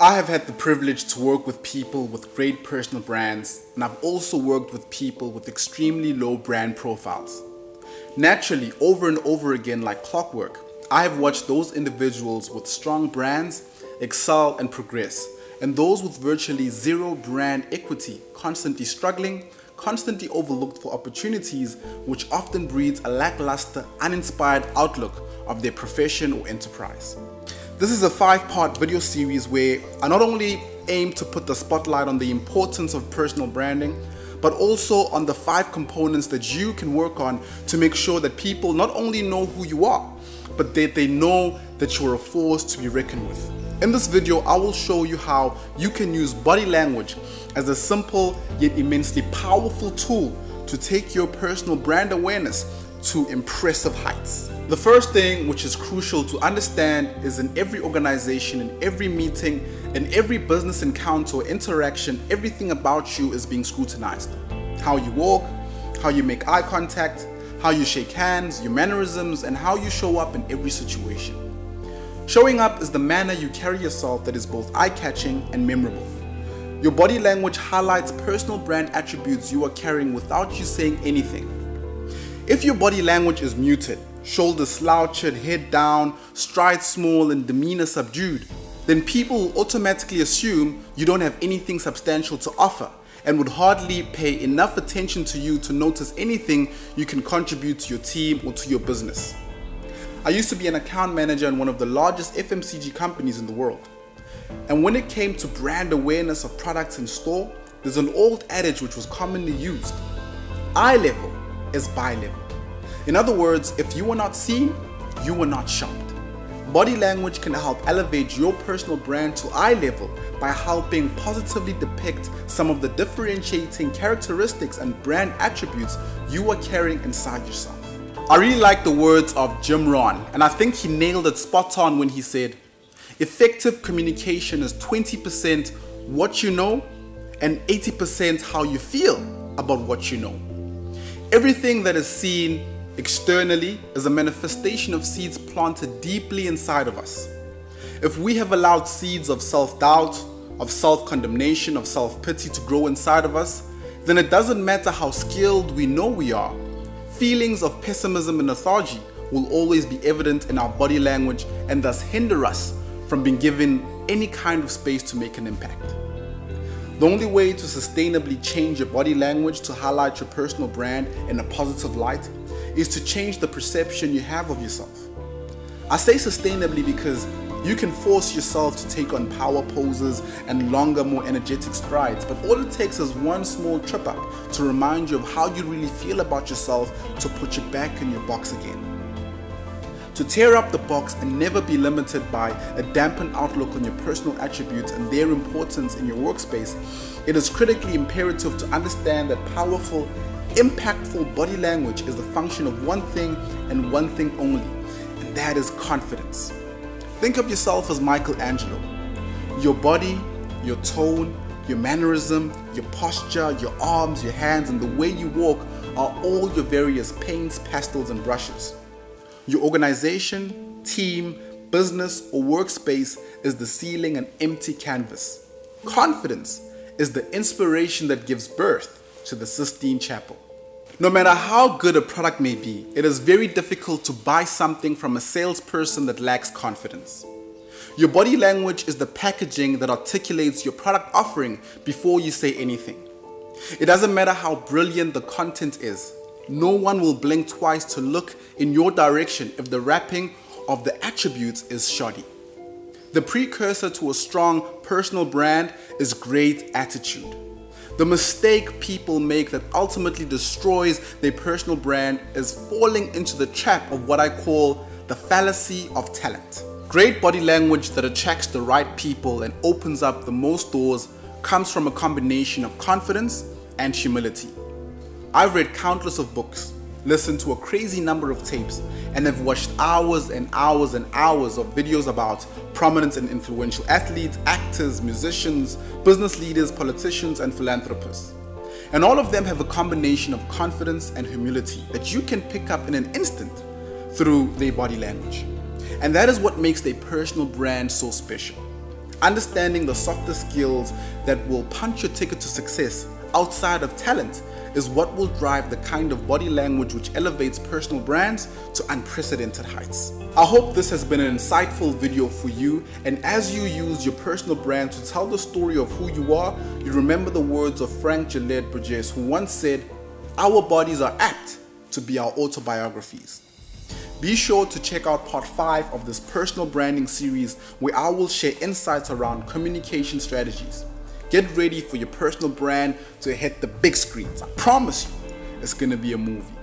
I have had the privilege to work with people with great personal brands, and I've also worked with people with extremely low brand profiles. Naturally, over and over again like clockwork, I have watched those individuals with strong brands excel and progress, and those with virtually zero brand equity constantly struggling, constantly overlooked for opportunities, which often breeds a lackluster, uninspired outlook of their profession or enterprise. This is a 5-part video series where I not only aim to put the spotlight on the importance of personal branding, but also on the 5 components that you can work on to make sure that people not only know who you are, but that they know that you're a force to be reckoned with. In this video, I will show you how you can use body language as a simple yet immensely powerful tool to take your personal brand awareness to impressive heights. The first thing which is crucial to understand is in every organization, in every meeting, in every business encounter or interaction, everything about you is being scrutinized. How you walk, how you make eye contact, how you shake hands, your mannerisms, and how you show up in every situation. Showing up is the manner you carry yourself that is both eye-catching and memorable. Your body language highlights personal brand attributes you are carrying without you saying anything. If your body language is muted, shoulders slouched, head down, stride small, and demeanor subdued, then people will automatically assume you don't have anything substantial to offer and would hardly pay enough attention to you to notice anything you can contribute to your team or to your business. I used to be an account manager in one of the largest FMCG companies in the world. And when it came to brand awareness of products in store, there's an old adage which was commonly used: eye level is buy level. In other words, if you were not seen, you were not shopped. Body language can help elevate your personal brand to eye level by helping positively depict some of the differentiating characteristics and brand attributes you are carrying inside yourself. I really like the words of Jim Rohn, and I think he nailed it spot on when he said, effective communication is 20% what you know and 80% how you feel about what you know. Everything that is seen externally is a manifestation of seeds planted deeply inside of us. If we have allowed seeds of self-doubt, of self-condemnation, of self-pity to grow inside of us, then it doesn't matter how skilled we know we are. Feelings of pessimism and lethargy will always be evident in our body language and thus hinder us from being given any kind of space to make an impact. The only way to sustainably change your body language to highlight your personal brand in a positive light is to change the perception you have of yourself. I say sustainably because you can force yourself to take on power poses and longer, more energetic strides, but all it takes is one small trip up to remind you of how you really feel about yourself to put you back in your box again. To tear up the box and never be limited by a dampened outlook on your personal attributes and their importance in your workspace, it is critically imperative to understand that powerful, impactful body language is the function of one thing and one thing only, and that is confidence. Think of yourself as Michelangelo. Your body, your tone, your mannerism, your posture, your arms, your hands, and the way you walk are all your various paints, pastels, and brushes. Your organization, team, business, or workspace is the ceiling and empty canvas. Confidence is the inspiration that gives birth to the Sistine Chapel. No matter how good a product may be, it is very difficult to buy something from a salesperson that lacks confidence. Your body language is the packaging that articulates your product offering before you say anything. It doesn't matter how brilliant the content is. No one will blink twice to look in your direction if the wrapping of the attributes is shoddy. The precursor to a strong personal brand is great attitude. The mistake people make that ultimately destroys their personal brand is falling into the trap of what I call the fallacy of talent. Great body language that attracts the right people and opens up the most doors comes from a combination of confidence and humility. I've read countless of books, listened to a crazy number of tapes, and have watched hours and hours and hours of videos about prominent and influential athletes, actors, musicians, business leaders, politicians, and philanthropists. And all of them have a combination of confidence and humility that you can pick up in an instant through their body language. And that is what makes their personal brand so special. Understanding the softer skills that will punch your ticket to success outside of talent is what will drive the kind of body language which elevates personal brands to unprecedented heights. I hope this has been an insightful video for you, and as you use your personal brand to tell the story of who you are, you remember the words of Frank Gillette Burgess, who once said, "Our bodies are apt to be our autobiographies." Be sure to check out part 5 of this personal branding series, where I will share insights around communication strategies. Get ready for your personal brand to hit the big screens. I promise you, it's gonna be a movie.